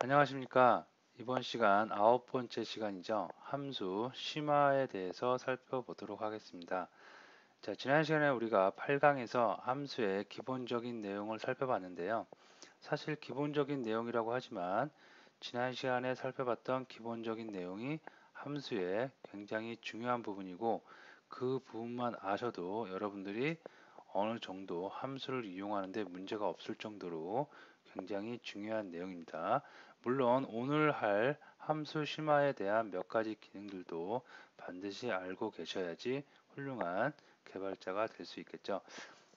안녕하십니까. 이번 시간 9번째 시간이죠. 함수 심화에 대해서 살펴보도록 하겠습니다. 자, 지난 시간에 우리가 8강에서 함수의 기본적인 내용을 살펴봤는데요. 사실 기본적인 내용이라고 하지만 지난 시간에 살펴봤던 기본적인 내용이 함수의 굉장히 중요한 부분이고 그 부분만 아셔도 여러분들이 어느 정도 함수를 이용하는데 문제가 없을 정도로 굉장히 중요한 내용입니다. 물론 오늘 할 함수 심화에 대한 몇 가지 기능들도 반드시 알고 계셔야지 훌륭한 개발자가 될 수 있겠죠.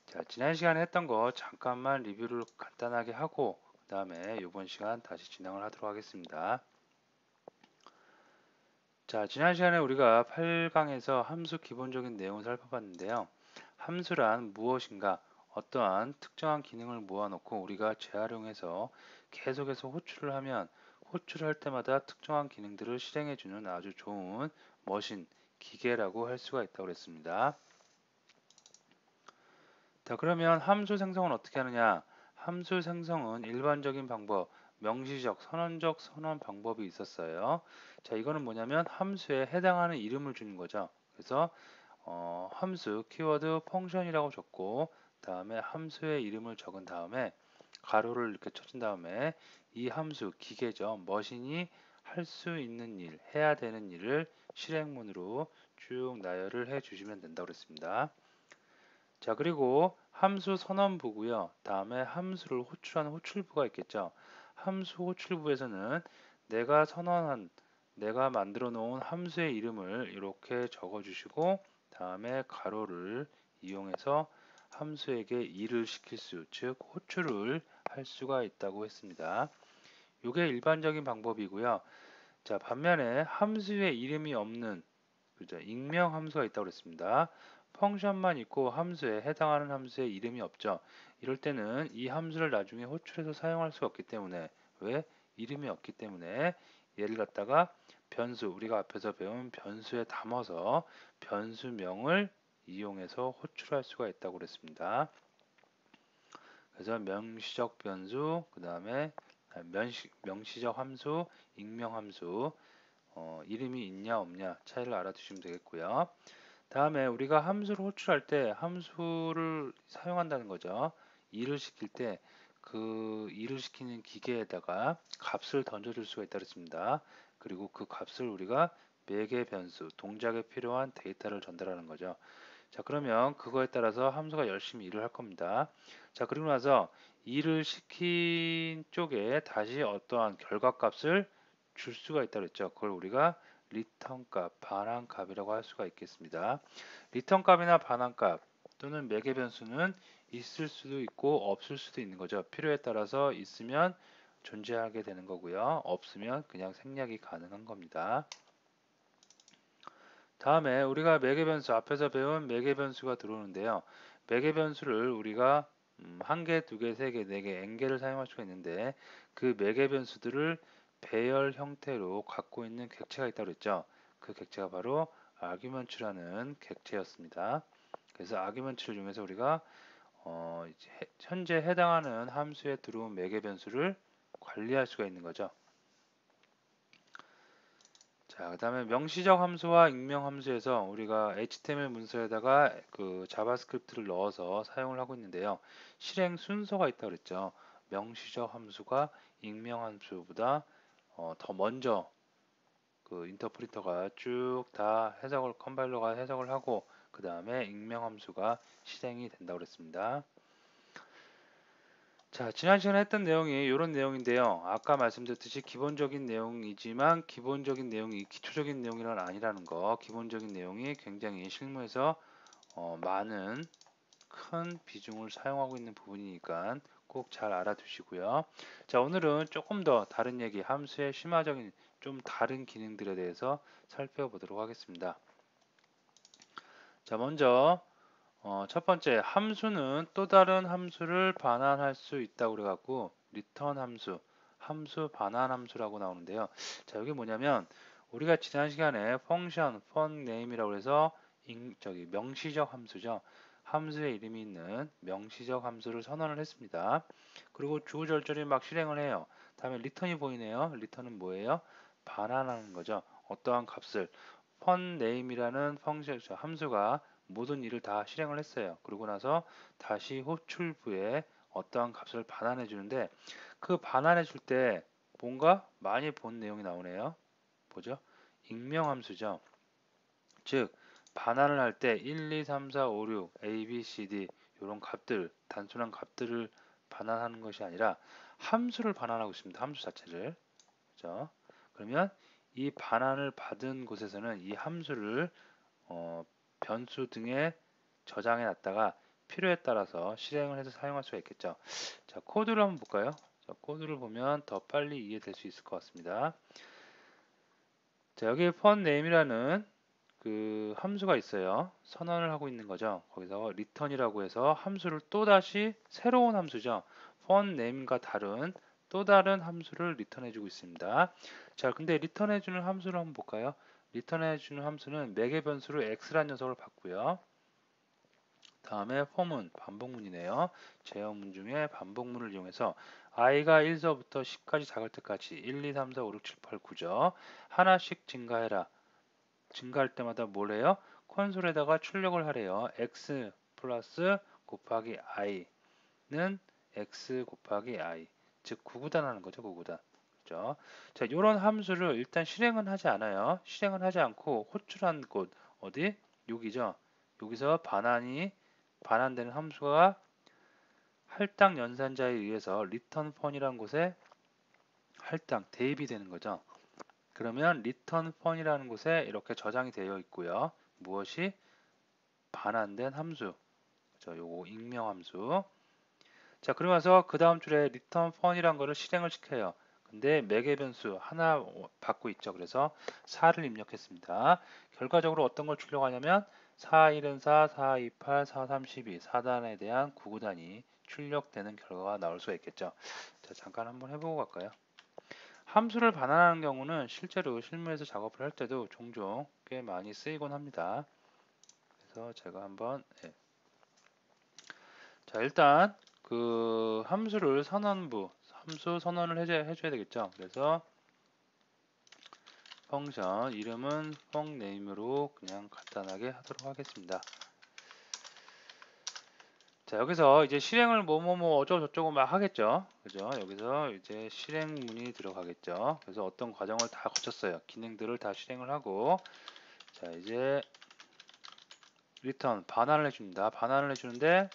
자, 지난 시간에 했던 거 잠깐만 리뷰를 간단하게 하고 그 다음에 이번 시간 다시 진행을 하도록 하겠습니다. 자, 지난 시간에 우리가 8강에서 함수 기본적인 내용을 살펴봤는데요. 함수란 무엇인가? 어떠한 특정한 기능을 모아놓고 우리가 재활용해서 계속해서 호출을 하면 호출할 때마다 특정한 기능들을 실행해주는 아주 좋은 머신, 기계라고 할 수가 있다고 그랬습니다. 자, 그러면 함수 생성은 어떻게 하느냐? 함수 생성은 일반적인 방법, 명시적, 선언적 선언 방법이 있었어요. 자, 이거는 뭐냐면 함수에 해당하는 이름을 주는 거죠. 그래서 함수, 키워드, 펑션이라고 적고 다음에 함수의 이름을 적은 다음에 가로를 이렇게 쳐준 다음에 이 함수, 기계죠. 머신이 할 수 있는 일, 해야 되는 일을 실행문으로 쭉 나열을 해 주시면 된다고 그랬습니다. 자, 그리고 함수 선언부고요. 다음에 함수를 호출하는 호출부가 있겠죠. 함수 호출부에서는 내가 선언한, 내가 만들어 놓은 함수의 이름을 이렇게 적어 주시고 다음에 가로를 이용해서 함수에게 일을 시킬 수, 즉 호출을 할 수가 있다고 했습니다. 이게 일반적인 방법이고요. 자, 반면에 함수의 이름이 없는 그죠? 익명 함수가 있다고 그랬습니다. 펑션만 있고 함수에 해당하는 함수의 이름이 없죠. 이럴 때는 이 함수를 나중에 호출해서 사용할 수가 없기 때문에 왜? 이름이 없기 때문에 얘를 갖다가 변수 우리가 앞에서 배운 변수에 담아서 변수명을 이용해서 호출할 수가 있다고 그랬습니다. 그래서 명시적 변수, 그 다음에 명시적 함수, 익명 함수, 이름이 있냐 없냐 차이를 알아두시면 되겠고요. 다음에 우리가 함수를 호출할 때 함수를 사용한다는 거죠. 일을 시킬 때 그 일을 시키는 기계에다가 값을 던져줄 수가 있다 그랬습니다. 그리고 그 값을 우리가 매개 변수, 동작에 필요한 데이터를 전달하는 거죠. 자, 그러면 그거에 따라서 함수가 열심히 일을 할 겁니다. 자, 그리고 나서 일을 시킨 쪽에 다시 어떠한 결과값을 줄 수가 있다 그랬죠. 그걸 우리가 리턴 값, 반환 값이라고 할 수가 있겠습니다. 리턴 값이나 반환 값 또는 매개 변수는 있을 수도 있고 없을 수도 있는 거죠. 필요에 따라서 있으면 존재하게 되는 거고요. 없으면 그냥 생략이 가능한 겁니다. 다음에 우리가 매개 변수 앞에서 배운 매개 변수가 들어오는데요. 매개 변수를 우리가 한 개, 두 개, 세 개, 네 개, n개를 사용할 수가 있는데 그 매개 변수들을 배열 형태로 갖고 있는 객체가 있다고 그랬죠. 그 객체가 바로 아규먼트라는 객체였습니다. 그래서 아규먼트를 이용해서 우리가 이제 현재 해당하는 함수에 들어온 매개 변수를 관리할 수가 있는 거죠. 자, 그다음에 명시적 함수와 익명 함수에서 우리가 HTML 문서에다가 그 자바스크립트를 넣어서 사용을 하고 있는데요. 실행 순서가 있다고 그랬죠. 명시적 함수가 익명 함수보다 더 먼저 그 인터프리터가 쭉 다 해석을 컴파일러가 해석을 하고 그 다음에 익명 함수가 실행이 된다고 그랬습니다. 자, 지난 시간에 했던 내용이 이런 내용인데요. 아까 말씀드렸듯이 기본적인 내용이지만 기본적인 내용이 기초적인 내용이란 아니라는 거. 기본적인 내용이 굉장히 실무에서 많은 큰 비중을 사용하고 있는 부분이니까 꼭 잘 알아두시고요. 자, 오늘은 조금 더 다른 얘기, 함수의 심화적인 좀 다른 기능들에 대해서 살펴보도록 하겠습니다. 자, 먼저 첫 번째 함수는 또 다른 함수를 반환할 수 있다고 그래갖고 return 함수, 함수 반환 함수라고 나오는데요. 자, 여기 뭐냐면 우리가 지난 시간에 function, fun name이라고 해서 명시적 함수죠. 함수의 이름이 있는 명시적 함수를 선언을 했습니다. 그리고 주구절절히 막 실행을 해요. 다음에 리턴이 보이네요. 리턴은 뭐예요? 반환하는 거죠. 어떠한 값을 펀네임이라는 펑션 함수가 모든 일을 다 실행을 했어요. 그러고 나서 다시 호출부에 어떠한 값을 반환해 주는데 그 반환해 줄 때 뭔가 많이 본 내용이 나오네요. 뭐죠? 익명함수죠. 즉 반환을 할 때 1, 2, 3, 4, 5, 6, A, B, C, D 이런 값들, 단순한 값들을 반환하는 것이 아니라 함수를 반환하고 있습니다. 함수 자체를. 그죠? 그러면 이 반환을 받은 곳에서는 이 함수를 변수 등에 저장해 놨다가 필요에 따라서 실행을 해서 사용할 수가 있겠죠. 자, 코드를 한번 볼까요? 자, 코드를 보면 더 빨리 이해될 수 있을 것 같습니다. 자, 여기 펀네임이라는 그 함수가 있어요. 선언을 하고 있는 거죠. 거기서 return이라고 해서 함수를 또다시 새로운 함수죠. 펀네임과 다른 또 다른 함수를 리턴해주고 있습니다. 자, 근데 리턴해주는 함수를 한번 볼까요? 리턴해주는 함수는 매개 변수로 x라는 녀석을 받고요. 다음에 for은 반복문이네요. 제어문 중에 반복문을 이용해서 i가 1서부터 10까지 작을 때까지 1, 2, 3, 4, 5, 6, 7, 8, 9죠. 하나씩 증가해라. 증가할 때마다 뭘 해요? 콘솔에다가 출력을 하래요. x 플러스 곱하기 i는 x 곱하기 i 즉 구구단하는 거죠. 구구단. 그죠? 자, 이런 함수를 일단 실행은 하지 않아요. 실행은 하지 않고 호출한 곳 어디? 여기죠. 여기서 반환되는 함수가 할당 연산자에 의해서 return 펀이라는 곳에 할당 대입이 되는 거죠. 그러면 return 펀이라는 곳에 이렇게 저장이 되어 있고요. 무엇이 반환된 함수. 그죠? 요거 익명 함수. 자, 그러면서 그 다음 줄에 return 펀이라는 거를 실행을 시켜요. 근데 매개 변수 하나 받고 있죠. 그래서 4를 입력했습니다. 결과적으로 어떤 걸 출력하냐면 4, 1은 4, 4, 2, 8, 4, 3, 12 4단에 대한 구구단이 출력되는 결과가 나올 수가 있겠죠. 자, 잠깐 한번 해보고 갈까요? 함수를 반환하는 경우는 실제로 실무에서 작업을 할 때도 종종 꽤 많이 쓰이곤 합니다. 그래서 제가 한번 자, 일단 그 함수를 함수 선언을 해줘야 되겠죠. 그래서 펑션 이름은 펑네임으로 그냥 간단하게 하도록 하겠습니다. 자, 여기서 이제 실행을 뭐뭐뭐 어쩌고저쩌고 막 하겠죠. 그죠? 여기서 이제 실행문이 들어가겠죠. 그래서 어떤 과정을 다 거쳤어요. 기능들을 다 실행을 하고 자, 이제 리턴 반환을 해줍니다. 반환을 해주는데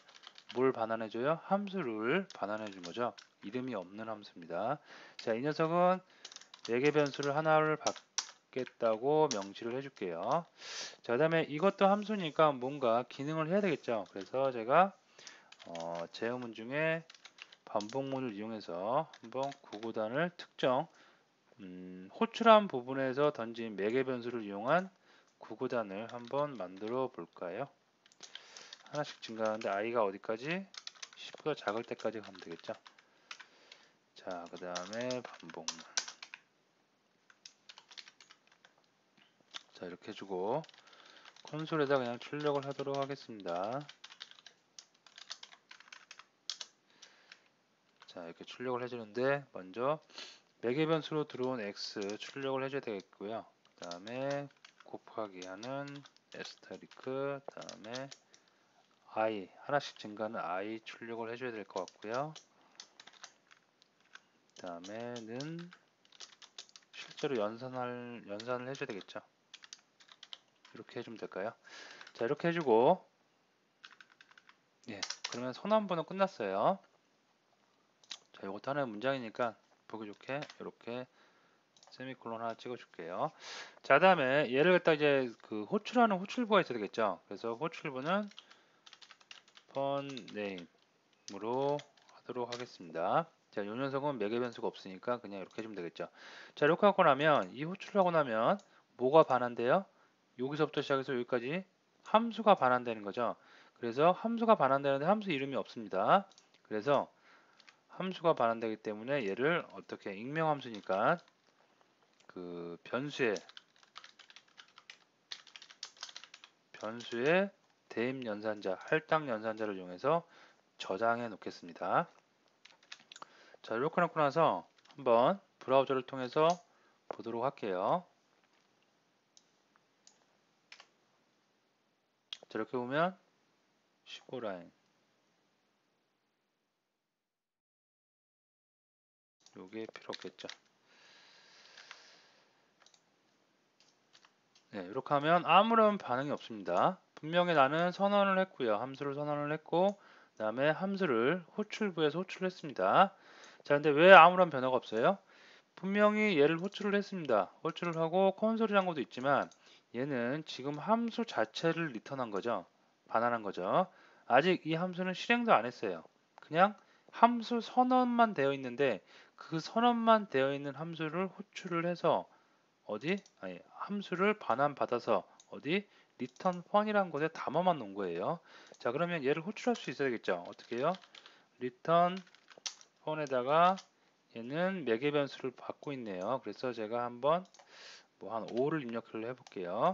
뭘 반환해줘요? 함수를 반환해준 거죠. 이름이 없는 함수입니다. 자, 이 녀석은 매개 변수를 하나를 받겠다고 명시를 해줄게요. 자, 그 다음에 이것도 함수니까 뭔가 기능을 해야 되겠죠. 그래서 제가 제어문 중에 반복문을 이용해서 한번 구구단을 특정 호출한 부분에서 던진 매개 변수를 이용한 구구단을 한번 만들어 볼까요? 하나씩 증가하는데 i가 어디까지? 10보다 작을 때까지 가면 되겠죠. 자, 그 다음에 반복문. 자, 이렇게 해주고 콘솔에다 그냥 출력을 하도록 하겠습니다. 자, 이렇게 출력을 해주는데 먼저 매개 변수로 들어온 x 출력을 해줘야 되겠고요. 그 다음에 곱하기 하는 에스테리크, 그 다음에 i 하나씩 증가하는 i 출력을 해줘야 될 것 같고요. 그 다음에는 실제로 연산을 해줘야 되겠죠. 이렇게 해주면 될까요? 자, 이렇게 해주고 그러면 선언부는 끝났어요. 자, 이것도 하나의 문장이니까 보기 좋게 이렇게 세미콜론 하나 찍어줄게요. 자, 다음에 얘를 갖다 이제 그 호출하는 호출부가 있어야 되겠죠. 그래서 호출부는 펀네임으로 하도록 하겠습니다. 자, 요 녀석은 매개 변수가 없으니까 그냥 이렇게 해주면 되겠죠. 자, 이렇게 하고 나면 이 호출을 하고 나면 뭐가 반환돼요? 여기서부터 시작해서 여기까지 함수가 반환되는 거죠. 그래서 함수가 반환되는데 함수 이름이 없습니다. 그래서 함수가 반환되기 때문에 얘를 어떻게 익명 함수니까 그 변수에 대입 연산자, 할당 연산자를 이용해서 저장해 놓겠습니다. 자, 이렇게 놓고 나서 한번 브라우저를 통해서 보도록 할게요. 자, 이렇게 보면 15라인 요게 필요 없겠죠. 네, 이렇게 하면 아무런 반응이 없습니다. 분명히 나는 선언을 했고요. 함수를 선언을 했고 그 다음에 함수를 호출부에서 호출을 했습니다. 자, 근데 왜 아무런 변화가 없어요? 분명히 얘를 호출을 했습니다. 호출을 하고 콘솔이란 것도 있지만 얘는 지금 함수 자체를 리턴한 거죠. 반환한 거죠. 아직 이 함수는 실행도 안 했어요. 그냥 함수 선언만 되어 있는데 그 선언만 되어 있는 함수를 호출을 해서 어디? 아니, 함수를 반환받아서 어디? return 펀이라는 곳에 담아만 놓은 거예요. 자, 그러면 얘를 호출할 수 있어야겠죠. 어떻게 해요? return 펀에다가 얘는 매개 변수를 받고 있네요. 그래서 제가 한번 뭐 한 5를 입력을 해볼게요.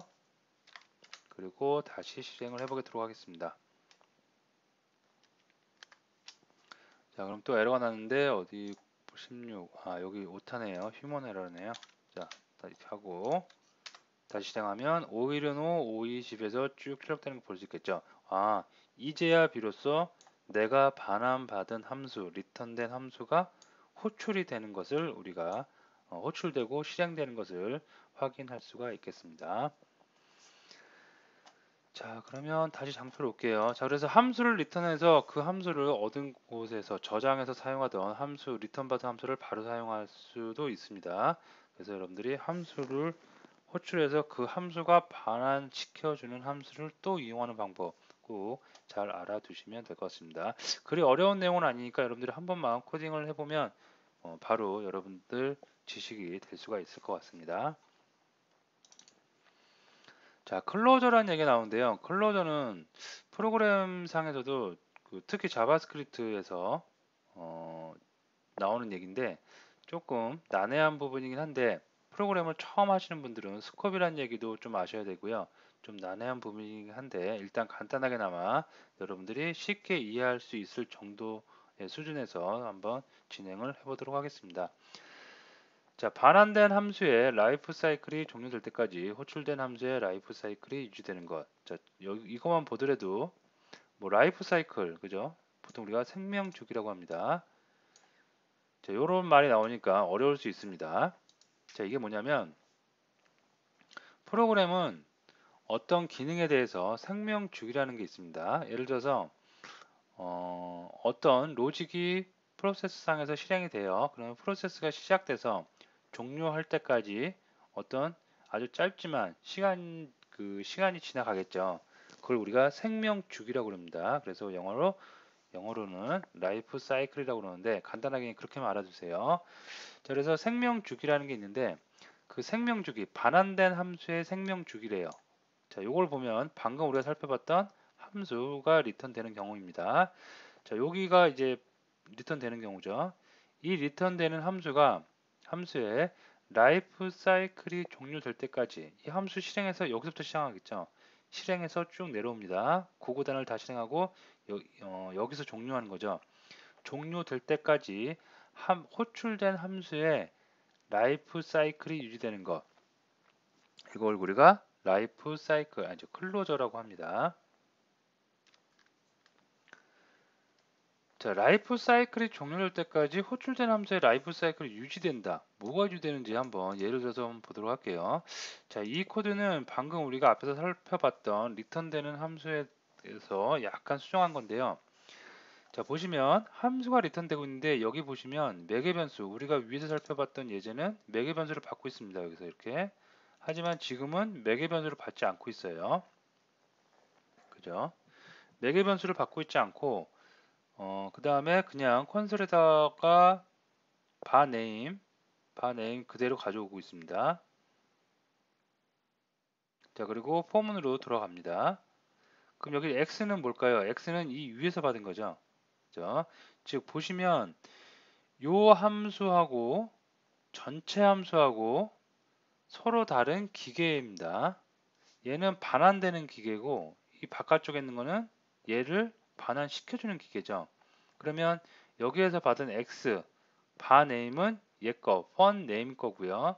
그리고 다시 실행을 해보도록 하겠습니다. 자, 그럼 또 에러가 났는데 어디 16, 여기 오타네요. 휴먼 에러네요. 자, 다시 하고 다시 실행하면 5일은 5, 5, 20에서 쭉 출력되는 거 볼 수 있겠죠. 이제야 비로소 내가 반환받은 함수, 리턴된 함수가 호출이 되는 것을 우리가 호출되고 실행되는 것을 확인할 수가 있겠습니다. 자, 그러면 다시 장표로 올게요. 자, 그래서 함수를 리턴해서 그 함수를 얻은 곳에서 저장해서 사용하던 함수, 리턴 받은 함수를 바로 사용할 수도 있습니다. 그래서 여러분들이 함수를 호출해서 그 함수가 반환시켜주는 함수를 또 이용하는 방법 꼭 잘 알아두시면 될 것 같습니다. 그리 어려운 내용은 아니니까 여러분들이 한 번만 코딩을 해보면 바로 여러분들 지식이 될 수가 있을 것 같습니다. 자, 클로저라는 얘기가 나오는데요. 클로저는 프로그램 상에서도 특히 자바스크립트에서 나오는 얘기인데 조금 난해한 부분이긴 한데 프로그램을 처음 하시는 분들은 스콥이라는 얘기도 좀 아셔야 되고요. 좀 난해한 부분이긴 한데 일단 간단하게나마 여러분들이 쉽게 이해할 수 있을 정도의 수준에서 한번 진행을 해보도록 하겠습니다. 자, 반환된 함수의 라이프 사이클이 종료될 때까지 호출된 함수의 라이프 사이클이 유지되는 것. 자, 이것만 보더라도 뭐 라이프 사이클, 그죠? 보통 우리가 생명 주기라고 합니다. 자, 이런 말이 나오니까 어려울 수 있습니다. 자, 이게 뭐냐면 프로그램은 어떤 기능에 대해서 생명 주기라는 게 있습니다. 예를 들어서 어떤 로직이 프로세스 상에서 실행이 돼요. 그러면 프로세스가 시작돼서 종료할 때까지 어떤 아주 짧지만 시간이 지나가겠죠. 그걸 우리가 생명 주기라고 합니다. 그래서 영어로는 라이프 사이클이라고 그러는데 간단하게 그렇게만 알아두세요. 자, 그래서 생명 주기라는 게 있는데 그 생명 주기, 반환된 함수의 생명 주기래요. 자, 이걸 보면 방금 우리가 살펴봤던 함수가 리턴되는 경우입니다. 자, 여기가 이제 리턴되는 경우죠. 이 리턴되는 함수의 라이프 사이클이 종료될 때까지 이 함수 실행해서 여기서부터 시작하겠죠. 실행해서 쭉 내려옵니다. 그 구단을 다 실행하고 여기서 종료하는 거죠. 종료될 때까지 호출된 함수의 라이프 사이클이 유지되는 것. 이걸 우리가 라이프 사이클, 아니죠, 클로저라고 합니다. 자, 라이프 사이클이 종료될 때까지 호출된 함수의 라이프 사이클이 유지된다. 뭐가 유지되는지 한번 예를 들어서 한번 보도록 할게요. 자, 이 코드는 방금 우리가 앞에서 살펴봤던 리턴되는 함수에서 약간 수정한 건데요. 자, 보시면 함수가 리턴되고 있는데 여기 보시면 매개 변수, 우리가 위에서 살펴봤던 예제는 매개 변수를 받고 있습니다. 여기서 이렇게. 하지만 지금은 매개 변수를 받지 않고 있어요. 그죠? 매개 변수를 받고 있지 않고 그 다음에 그냥 콘솔에다가 바네임 그대로 가져오고 있습니다. 자, 그리고 포문으로 들어갑니다. 그럼 여기 x는 뭘까요? x는 이 위에서 받은 거죠. 그죠? 즉 보시면 요 함수하고 전체 함수하고 서로 다른 기계입니다. 얘는 반환되는 기계고 이 바깥쪽에 있는 거는 얘를 반환시켜주는 기계죠. 그러면 여기에서 받은 x 바 네임은 얘 거, 펀 네임 거고요.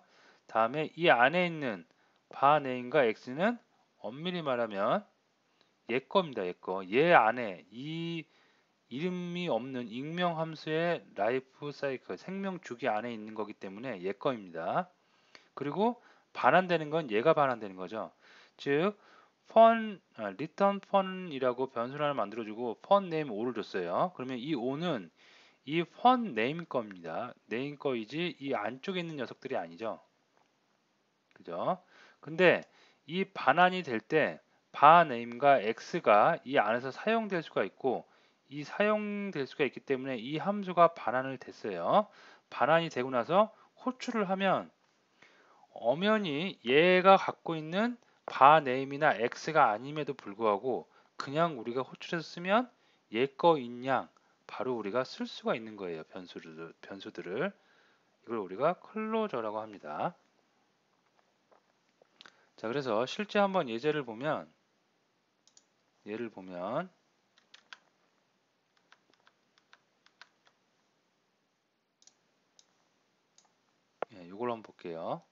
다음에 이 안에 있는 바 네임과 x는 엄밀히 말하면 얘 겁니다. 얘 거. 얘 안에 이 이름이 없는 익명 함수의 라이프 사이클, 생명 주기 안에 있는 거기 때문에 얘 거입니다. 그리고 반환되는 건 얘가 반환되는 거죠. 즉 return fun이라고 변수를 하나 만들어주고 fun name 5를 줬어요. 그러면 이 5는 이 fun name 겁니다. name 거이지 이 안쪽에 있는 녀석들이 아니죠. 그죠? 근데 이 반환이 될 때 바 name과 x가 이 안에서 사용될 수가 있고 이 사용될 수가 있기 때문에 이 함수가 반환을 됐어요. 반환이 되고 나서 호출을 하면 엄연히 얘가 갖고 있는 바 네임이나 x가 아님에도 불구하고 그냥 우리가 호출해서 쓰면 얘 거인 양 바로 우리가 쓸 수가 있는 거예요. 변수들을 이걸 우리가 클로저라고 합니다. 자, 그래서 실제 한번 예제를 보면 얘를 보면 이걸 한번 볼게요.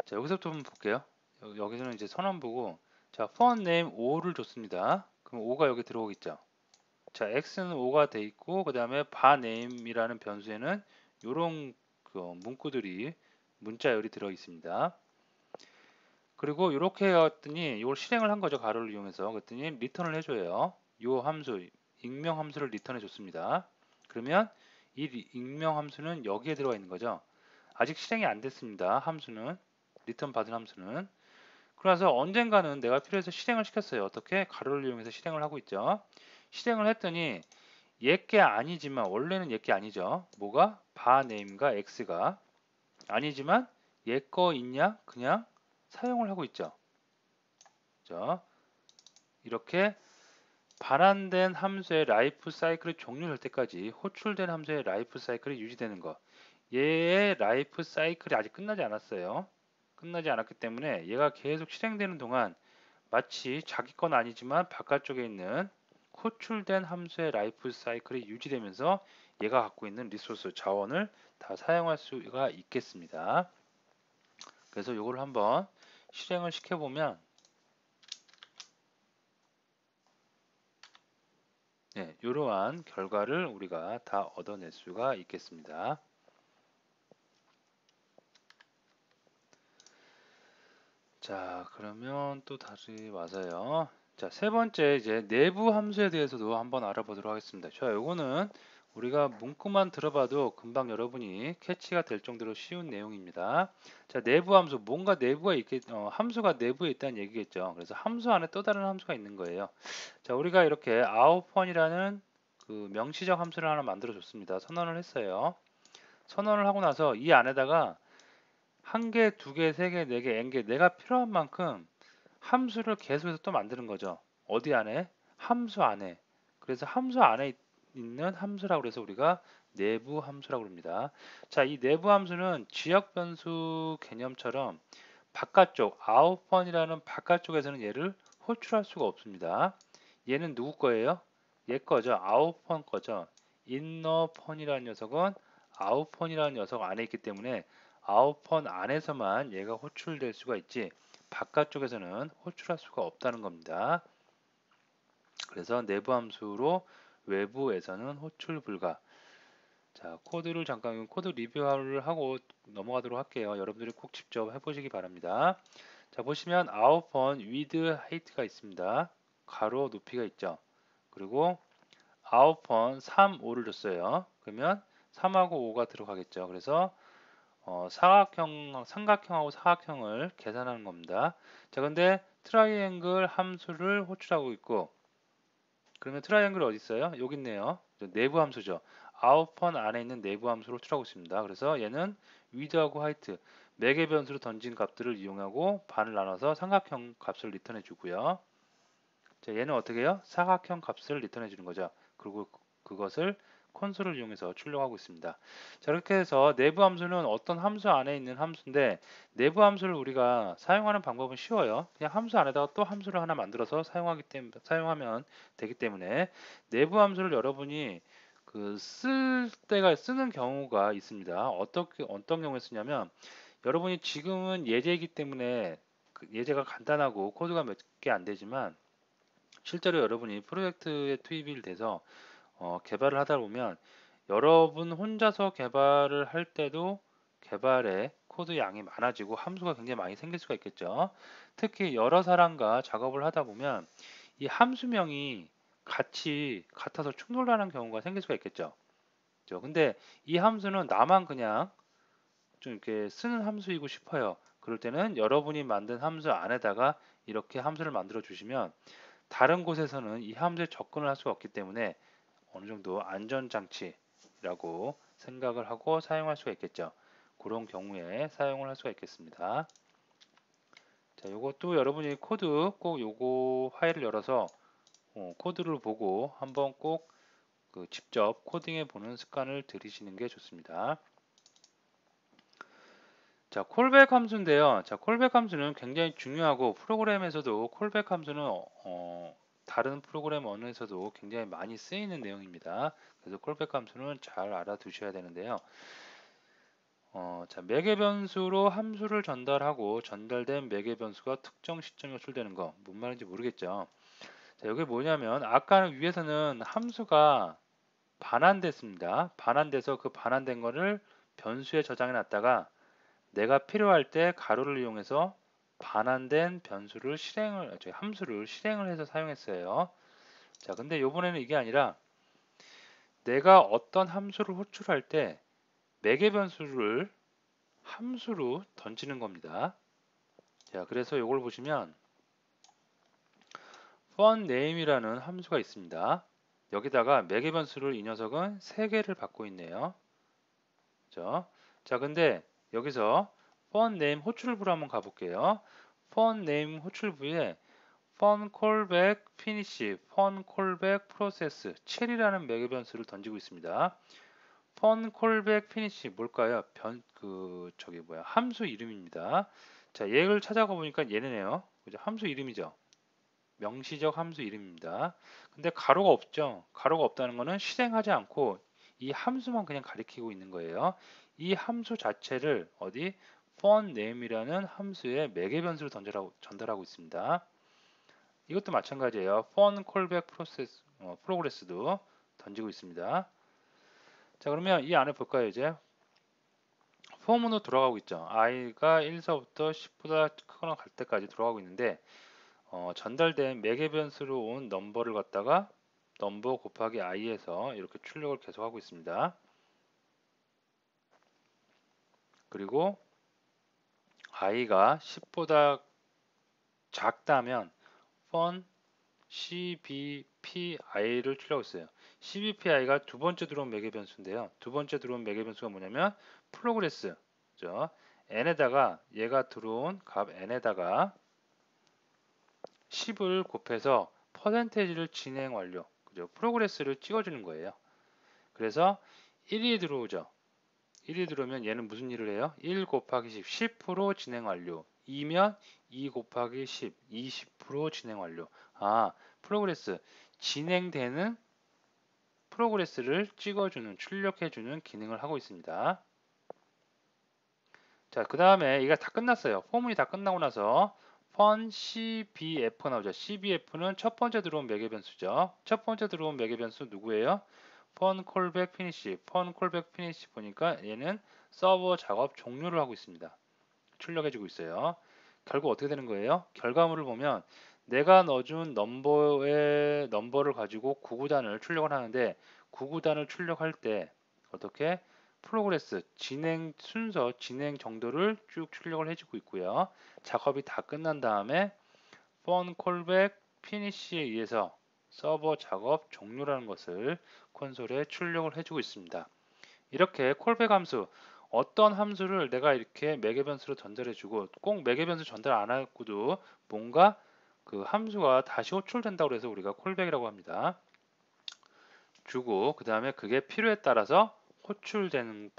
자, 여기서부터 한번 볼게요. 여기서는 이제 선언 보고 자, font name 5를 줬습니다. 그럼 5가 여기 들어오겠죠. 자, x는 5가 돼 있고 그 다음에 바 name이라는 변수에는 이런 그 문구들이 문자열이 들어 있습니다. 그리고 이렇게 해왔더니 이걸 실행을 한 거죠. 가로를 이용해서. 그랬더니 리턴을 해줘요. 이 함수, 익명 함수를 리턴해 줬습니다. 그러면 이 익명 함수는 여기에 들어가 있는 거죠. 아직 실행이 안 됐습니다. 함수는 리턴 받은 함수는. 그래서 언젠가는 내가 필요해서 실행을 시켰어요. 어떻게? 가로를 이용해서 실행을 하고 있죠. 실행을 했더니 얘게 아니지만 원래는 얘게 아니죠. 뭐가? 바 네임과 x가 아니지만 얘 거 있냐? 그냥 사용을 하고 있죠. 그죠? 이렇게 반환된 함수의 라이프 사이클이 종료될 때까지 호출된 함수의 라이프 사이클이 유지되는 것. 얘의 라이프 사이클이 아직 끝나지 않았어요. 끝나지 않았기 때문에 얘가 계속 실행되는 동안 마치 자기 건 아니지만 바깥쪽에 있는 호출된 함수의 라이프 사이클이 유지되면서 얘가 갖고 있는 리소스 자원을 다 사용할 수가 있겠습니다. 그래서 이걸 한번 실행을 시켜보면 이러한 결과를 우리가 다 얻어낼 수가 있겠습니다. 자, 그러면 또 다시 와서요. 자, 세 번째 이제 내부 함수에 대해서도 한번 알아보도록 하겠습니다. 자, 요거는 우리가 문구만 들어봐도 금방 여러분이 캐치가 될 정도로 쉬운 내용입니다. 자, 내부 함수, 뭔가 내부가 함수가 내부에 있다는 얘기겠죠. 그래서 함수 안에 또 다른 함수가 있는 거예요. 자, 우리가 이렇게 outfun이라는 그 명시적 함수를 하나 만들어 줬습니다. 선언을 했어요. 선언을 하고 나서 이 안에다가 한 개, 두 개, 세 개, 네 개, n 개 내가 필요한 만큼 함수를 계속해서 또 만드는 거죠. 어디 안에? 함수 안에. 그래서 함수 안에 있는 함수라고 해서 우리가 내부 함수라고 합니다. 자, 이 내부 함수는 지역 변수 개념처럼 바깥쪽, outfun이라는 바깥쪽에서는 얘를 호출할 수가 없습니다. 얘는 누구 거예요? 얘 거죠. outfun 거죠. innerfun이라는 녀석은 outfun이라는 녀석 안에 있기 때문에 아웃펀 안에서만 얘가 호출될 수가 있지 바깥쪽에서는 호출할 수가 없다는 겁니다. 그래서 내부 함수로 외부에서는 호출 불가. 자, 코드를 잠깐 코드 리뷰를 하고 넘어가도록 할게요. 여러분들이 꼭 직접 해보시기 바랍니다. 자, 보시면 아웃펀 with height가 있습니다. 가로 높이가 있죠. 그리고 아웃펀 3, 5를 줬어요. 그러면 3하고 5가 들어가겠죠. 그래서 삼각형하고 사각형을 계산하는 겁니다. 자, 근데 트라이앵글 함수를 호출하고 있고, 그러면 트라이앵글 어디 있어요? 여기 있네요. 내부 함수죠. 아웃펀 안에 있는 내부 함수를 호출하고 있습니다. 그래서 얘는 width하고 height 매개 변수로 던진 값들을 이용하고 반을 나눠서 삼각형 값을 리턴해 주고요. 자, 얘는 어떻게 해요? 사각형 값을 리턴해 주는 거죠. 그리고 그것을 콘솔을 이용해서 출력하고 있습니다. 자, 이렇게 해서 내부 함수는 어떤 함수 안에 있는 함수인데 내부 함수를 우리가 사용하는 방법은 쉬워요. 그냥 함수 안에다가 또 함수를 하나 만들어서 사용하면 되기 때문에 내부 함수를 여러분이 쓰는 경우가 있습니다. 어떤 경우에 쓰냐면 여러분이 지금은 예제이기 때문에 예제가 간단하고 코드가 몇 개 안 되지만 실제로 여러분이 프로젝트에 투입이 돼서 개발을 하다 보면 여러분 혼자서 개발을 할 때도 개발에 코드 양이 많아지고 함수가 굉장히 많이 생길 수가 있겠죠. 특히 여러 사람과 작업을 하다 보면 이 함수명이 같아서 충돌하는 경우가 생길 수가 있겠죠. 그죠? 근데 이 함수는 나만 그냥 좀 이렇게 쓰는 함수이고 싶어요. 그럴 때는 여러분이 만든 함수 안에다가 이렇게 함수를 만들어 주시면 다른 곳에서는 이 함수에 접근을 할 수가 없기 때문에 어느 정도 안전장치라고 생각을 하고 사용할 수가 있겠죠. 그런 경우에 사용을 할 수가 있겠습니다. 자, 요것도 여러분이 코드 꼭 요거 파일을 열어서 코드를 보고 한번 꼭 직접 코딩해 보는 습관을 들이시는 게 좋습니다. 자, 콜백 함수인데요. 자, 콜백 함수는 굉장히 중요하고 프로그램에서도 콜백 함수는 다른 프로그램 언어에서도 굉장히 많이 쓰이는 내용입니다. 그래서 콜백 함수는 잘 알아두셔야 되는데요. 자, 매개 변수로 함수를 전달하고 전달된 매개 변수가 특정 시점에 호출되는 거. 뭔 말인지 모르겠죠. 자, 여기 뭐냐면 아까는 위에서는 함수가 반환됐습니다. 반환돼서 그 반환된 거를 변수에 저장해 놨다가 내가 필요할 때 가로를 이용해서 반환된 함수를 실행을 해서 사용했어요. 자, 근데 이번에는 이게 아니라 내가 어떤 함수를 호출할 때 매개 변수를 함수로 던지는 겁니다. 자, 그래서 이걸 보시면 funName이라는 함수가 있습니다. 여기다가 매개 변수를 이 녀석은 3개를 받고 있네요. 그죠? 자, 근데 여기서 funName 호출부로 한번 가볼게요. funName 호출부에 fun callback finish, fun callback process 7이라는 매개 변수를 던지고 있습니다. fun callback finish 뭘까요? 함수 이름입니다. 자, 얘를 찾아가 보니까 얘네네요. 그죠? 함수 이름이죠. 명시적 함수 이름입니다. 근데 가로가 없죠. 가로가 없다는 것은 실행하지 않고 이 함수만 그냥 가리키고 있는 거예요. 이 함수 자체를 funName이라는 함수에 매개 변수를 전달하고 있습니다. 이것도 마찬가지예요. fun callback progress도 던지고 있습니다. 자, 그러면 이 안에 볼까요, 이제? 폼으로 돌아가고 있죠. i가 1서부터 10보다 크거나 갈 때까지 돌아가고 있는데 전달된 매개 변수로 온 넘버를 갖다가 넘버 곱하기 i에서 이렇게 출력을 계속하고 있습니다. 그리고 i가 10보다 작다면 fun cbpi를 출력하고 있어요. cbpi가 두 번째 들어온 매개 변수인데요. 두 번째 들어온 매개 변수가 뭐냐면 프로그레스, 그죠? n에다가 얘가 들어온 값 n에다가 10을 곱해서 퍼센테이지를 진행 완료, 그죠? 프로그레스를 찍어주는 거예요. 그래서 1이 들어오죠. 1이 들어오면 얘는 무슨 일을 해요? 1 곱하기 10, 10% 진행 완료. 2면 2 곱하기 10, 20% 진행 완료. 프로그레스, 진행되는 프로그레스를 찍어주는, 출력해주는 기능을 하고 있습니다. 자, 그 다음에 이가 다 끝났어요. 포문이 다 끝나고 나서 fun cbf가 나오죠. cbf는 첫 번째 들어온 매개 변수죠. 첫 번째 들어온 매개 변수 누구예요? fun callback finish. fun callback finish 보니까 얘는 서버 작업 종료를 하고 있습니다. 출력해주고 있어요. 결국 어떻게 되는 거예요? 결과물을 보면 내가 넣어준 넘버를 가지고 구구단을 출력을 하는데 구구단을 출력할 때 어떻게 프로그레스 진행 순서 진행 정도를 쭉 출력을 해주고 있고요. 작업이 다 끝난 다음에 fun callback finish에 의해서 서버 작업 종료라는 것을 콘솔에 출력을 해주고 있습니다. 이렇게 콜백 함수, 어떤 함수를 내가 이렇게 매개 변수로 전달해주고 꼭 매개 변수 전달 안 하고도 뭔가 그 함수가 다시 호출된다고 해서 우리가 콜백이라고 합니다. 주고 그 다음에 그게 필요에 따라서 호출되는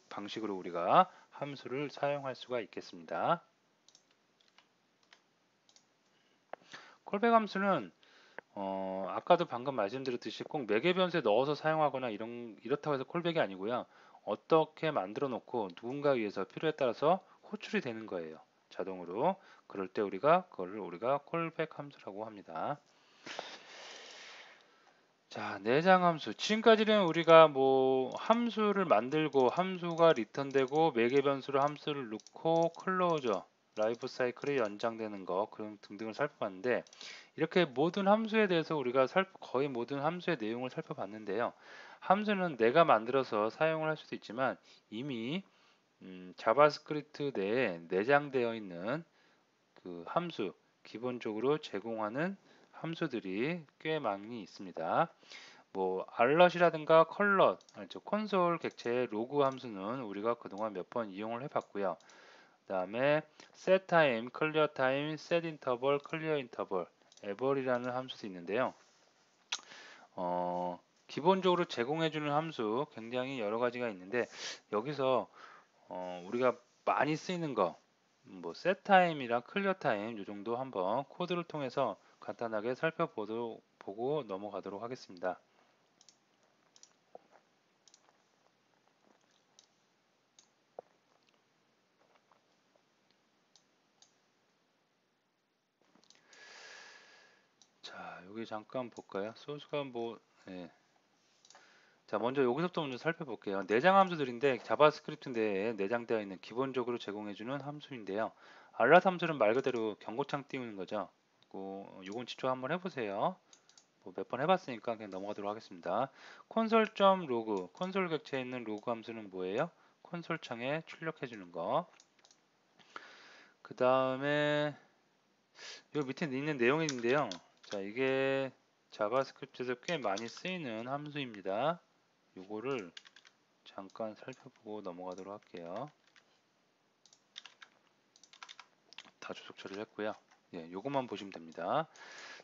방식으로 우리가 함수를 사용할 수가 있겠습니다. 콜백 함수는 아까도 방금 말씀드렸듯이 꼭 매개 변수에 넣어서 사용하거나 이렇다고 해서 콜백이 아니고요. 어떻게 만들어 놓고 누군가에 의해서 필요에 따라서 호출이 되는 거예요. 자동으로. 그럴 때 그거를 우리가 콜백 함수라고 합니다. 자, 내장 함수. 지금까지는 우리가 뭐 함수를 만들고 함수가 리턴되고 매개 변수로 함수를 넣고 클로저, 라이프 사이클이 연장되는 거 그런 등등을 살펴봤는데 이렇게 모든 함수에 대해서 우리가 거의 모든 함수의 내용을 살펴봤는데요. 함수는 내가 만들어서 사용을 할 수도 있지만 이미 자바스크립트 내에 내장되어 있는 그 함수, 기본적으로 제공하는 함수들이 꽤 많이 있습니다. 뭐 알럿이라든가 컬럿, 콘솔 객체의 로그 함수는 우리가 그동안 몇 번 이용을 해봤고요. 그 다음에 setTime, clearTime, setInterval, clearInterval, eval이라는 함수도 있는데요. 기본적으로 제공해주는 함수 굉장히 여러 가지가 있는데 여기서 우리가 많이 쓰이는 거, 뭐 setTime이랑 clearTime 이 정도 한번 코드를 통해서 간단하게 보고 넘어가도록 하겠습니다. 자, 여기 잠깐 볼까요? 소스가 뭐, 네. 자, 먼저 여기서부터 먼저 살펴볼게요. 내장 함수들인데 자바스크립트 내에 내장되어 있는 기본적으로 제공해주는 함수인데요. 알랏 함수는 말 그대로 경고창 띄우는 거죠. 요건 지초 한번 해보세요. 뭐 몇 번 해봤으니까 그냥 넘어가도록 하겠습니다. 콘솔.로그, 콘솔 객체에 있는 로그 함수는 뭐예요? 콘솔 창에 출력해주는 거. 그 다음에 요 밑에 있는 내용인데요. 자, 이게 자바스크립트에서 꽤 많이 쓰이는 함수입니다. 요거를 잠깐 살펴보고 넘어가도록 할게요. 다 주석 처리를 했고요. 예, 요것만 보시면 됩니다.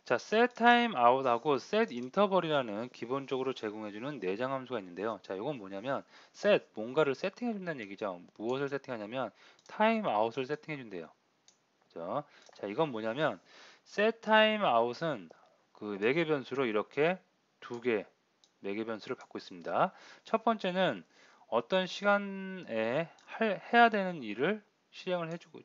자, set time out하고 set interval이라는 기본적으로 제공해주는 내장 함수가 있는데요. 자, 요건 뭐냐면 set, 뭔가를 세팅해준다는 얘기죠. 무엇을 세팅하냐면 time out을 세팅해준대요. 그죠? 자, 이건 뭐냐면 set time out은 그 매개 변수로 이렇게 두 개 매개 변수를 받고 있습니다. 첫 번째는 어떤 시간에 해야 되는 일을 실행을 해주고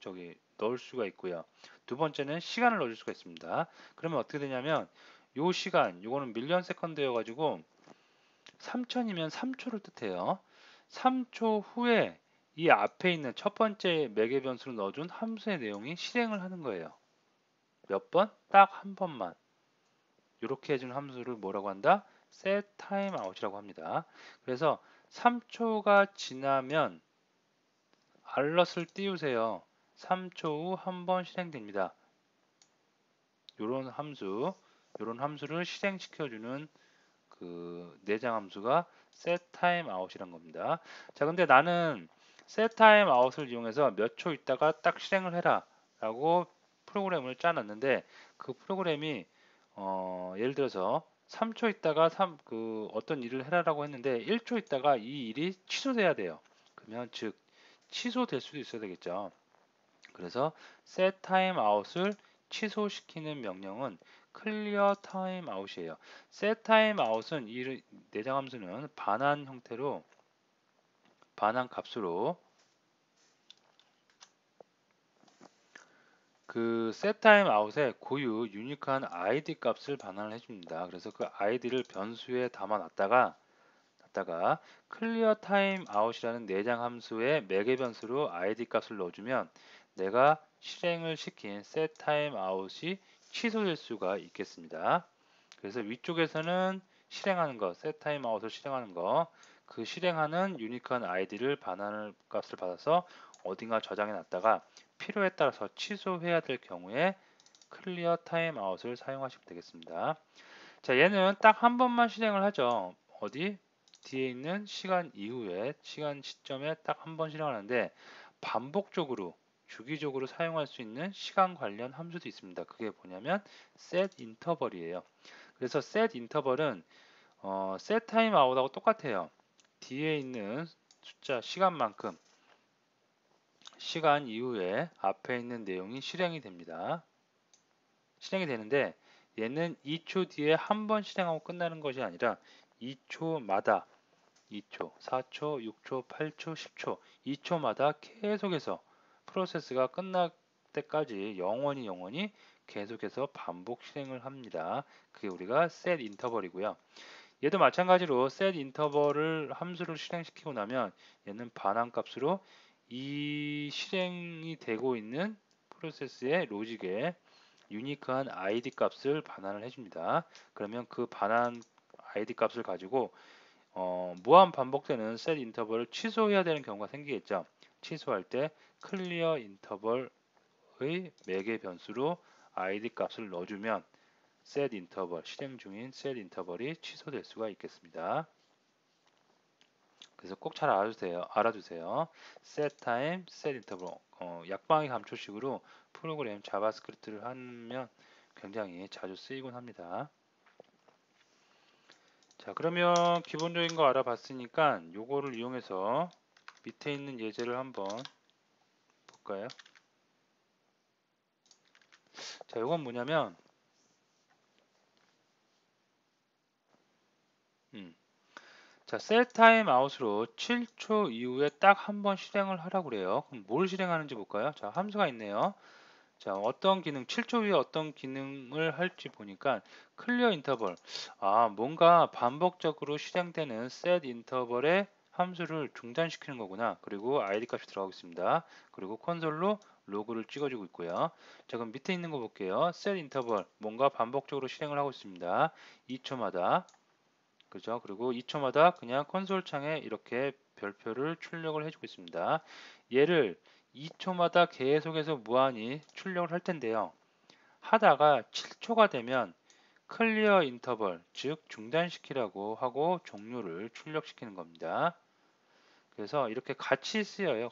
넣을 수가 있고요. 두 번째는 시간을 넣어줄 수가 있습니다. 그러면 어떻게 되냐면 요 시간, 요거는 밀리언 세컨드여 가지고 3000이면 3초를 뜻해요. 3초 후에 이 앞에 있는 첫 번째 매개 변수로 넣어준 함수의 내용이 실행을 하는 거예요. 몇 번? 딱 한 번만. 이렇게 해준 함수를 뭐라고 한다? set timeout이라고 합니다. 그래서 3초가 지나면 알럿을 띄우세요. 3초 후 한 번 실행됩니다. 이런 함수를 실행시켜주는 그 내장 함수가 set timeout이란 겁니다. 자, 근데 나는 set timeout을 이용해서 몇 초 있다가 딱 실행을 해라 라고 프로그램을 짜놨는데 그 프로그램이 예를 들어서 3초 있다가 어떤 일을 해라라고 했는데 1초 있다가 이 일이 취소돼야 돼요. 그러면 즉 취소될 수도 있어야 되겠죠. 그래서 set timeout을 취소시키는 명령은 clear timeout이에요. set timeout은 이 내장 함수는 반환 값으로 그 set timeout의 고유 유니크한 id 값을 반환을 해줍니다. 그래서 그 id를 변수에 담아놨다가 clear timeout이라는 내장 함수의 매개 변수로 id 값을 넣어주면 내가 실행을 시킨 set timeout이 취소될 수가 있겠습니다. 그래서 위쪽에서는 실행하는 거, set timeout을 실행하는 거, 그 실행하는 유니크한 id를 반환 값을 받아서 어딘가 저장해 놨다가 필요에 따라서 취소해야 될 경우에 clear timeout을 사용하시면 되겠습니다. 자, 얘는 딱 한 번만 실행을 하죠. 어디? 뒤에 있는 시간 이후에 시간 시점에 딱 한 번 실행하는데 반복적으로 주기적으로 사용할 수 있는 시간 관련 함수도 있습니다. 그게 뭐냐면 set interval이에요. 그래서 set interval은 set time out하고 똑같아요. 뒤에 있는 숫자 시간만큼 시간 이후에 앞에 있는 내용이 실행이 됩니다. 실행이 되는데 얘는 2초 뒤에 한 번 실행하고 끝나는 것이 아니라 2초마다 2초, 4초, 6초, 8초, 10초, 2초마다 계속해서 프로세스가 끝날 때까지 영원히 계속해서 반복 실행을 합니다. 그게 우리가 set 인터벌이고요. 얘도 마찬가지로 set 인터벌을 함수를 실행시키고 나면 얘는 반환값으로 이 실행이 되고 있는 프로세스의 로직에 유니크한 id 값을 반환을 해줍니다. 그러면 그 반환 id 값을 가지고 무한 반복되는 set 인터벌을 취소해야 되는 경우가 생기겠죠. 취소할 때 클리어 인터벌의 매개 변수로 id 값을 넣어주면 set 인터벌, 실행 중인 set 인터벌이 취소될 수가 있겠습니다. 그래서 꼭 잘 알아주세요. set time, set interval. 약방의 감초식으로 프로그램 자바스크립트를 하면 굉장히 자주 쓰이곤 합니다. 자, 그러면 기본적인 거 알아봤으니까 요거를 이용해서 밑에 있는 예제를 한번 볼까요? 자, 요건 뭐냐면 자, set time out으로 7초 이후에 딱 한 번 실행을 하라고 그래요. 그럼 뭘 실행하는지 볼까요? 자, 함수가 있네요. 자, 어떤 기능, 7초 후에 어떤 기능을 할지 보니까 클리어 인터벌. 뭔가 반복적으로 실행되는 set 인터벌의 함수를 중단시키는 거구나. 그리고 id 값이 들어가고 있습니다. 그리고 콘솔로 로그를 찍어주고 있고요. 자, 그럼 밑에 있는 거 볼게요. set 인터벌, 뭔가 반복적으로 실행을 하고 있습니다. 2초마다. 그죠? 그리고 2초마다 그냥 콘솔 창에 이렇게 별표를 출력을 해주고 있습니다. 얘를 2초마다 계속해서 무한히 출력을 할 텐데요. 하다가 7초가 되면 클리어 인터벌, 즉 중단시키라고 하고 종료를 출력시키는 겁니다. 그래서 이렇게 같이 쓰여요.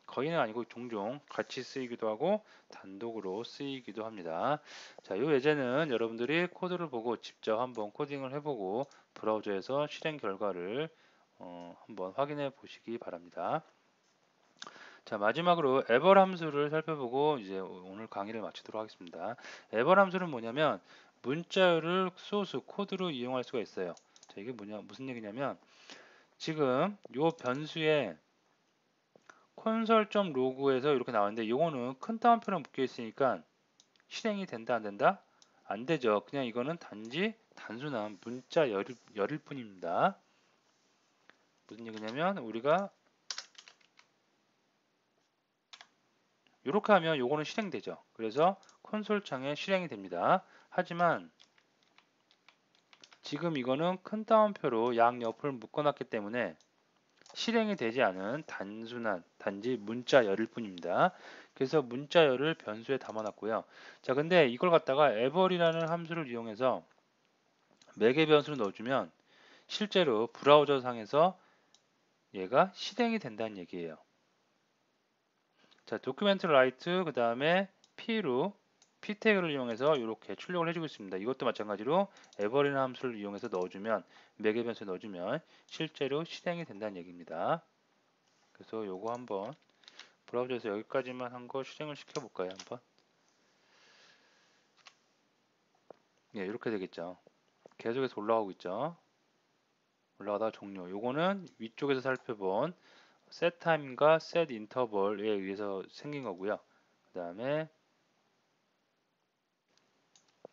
거의는 아니고 종종 같이 쓰이기도 하고 단독으로 쓰이기도 합니다. 자, 이 예제는 여러분들이 코드를 보고 직접 한번 코딩을 해보고 브라우저에서 실행 결과를 한번 확인해 보시기 바랍니다. 자, 마지막으로 에벌 함수를 살펴보고 이제 오늘 강의를 마치도록 하겠습니다. 에벌 함수는 뭐냐면 문자열을 소스 코드로 이용할 수가 있어요. 자, 이게 무슨 얘기냐면 지금 요 변수에 콘솔.로그에서 이렇게 나왔는데 이거는 큰 따옴표랑 묶여 있으니까 실행이 된다 안 된다? 안 되죠. 그냥 이거는 단지 단순한 문자 열일 뿐입니다. 무슨 얘기냐면 우리가 이렇게 하면 이거는 실행되죠. 그래서 콘솔 창에 실행이 됩니다. 하지만 지금 이거는 큰 따옴표로 양옆을 묶어놨기 때문에 실행이 되지 않은 단지 문자열일 뿐입니다. 그래서 문자열을 변수에 담아놨고요. 자, 근데 이걸 갖다가 에버리라는 함수를 이용해서 매개 변수를 넣어주면 실제로 브라우저 상에서 얘가 실행이 된다는 얘기예요. 자, 도큐멘트 라이트 그 다음에 P로 P 태그를 이용해서 이렇게 출력을 해주고 있습니다. 이것도 마찬가지로 에버리라는 함수를 이용해서 넣어주면 매개 변수에 넣어주면 실제로 실행이 된다는 얘기입니다. 그래서 요거 한번 브라우저에서 여기까지만 한 거 실행을 시켜볼까요? 한번. 예, 이렇게 되겠죠. 계속해서 올라가고 있죠. 올라가다가 종료. 요거는 위쪽에서 살펴본 set time과 set interval에 의해서 생긴 거고요. 그 다음에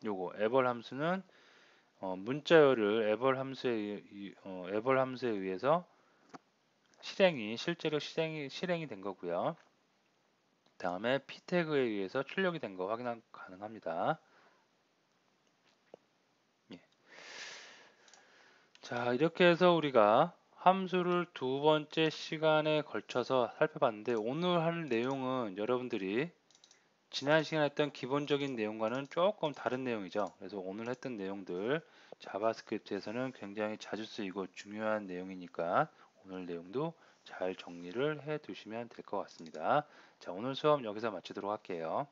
요거 에벌 함수는 문자열을 에벌 함수에 의해서 실제로 실행이 된 거고요. 다음에 p 태그에 의해서 출력이 된 거 확인 가능합니다. 예. 자, 이렇게 해서 우리가 함수를 두 번째 시간에 걸쳐서 살펴봤는데 오늘 할 내용은 여러분들이 지난 시간에 했던 기본적인 내용과는 조금 다른 내용이죠. 그래서 오늘 했던 내용들 자바스크립트에서는 굉장히 자주 쓰이고 중요한 내용이니까 오늘 내용도 잘 정리를 해 두시면 될 것 같습니다. 자, 오늘 수업 여기서 마치도록 할게요.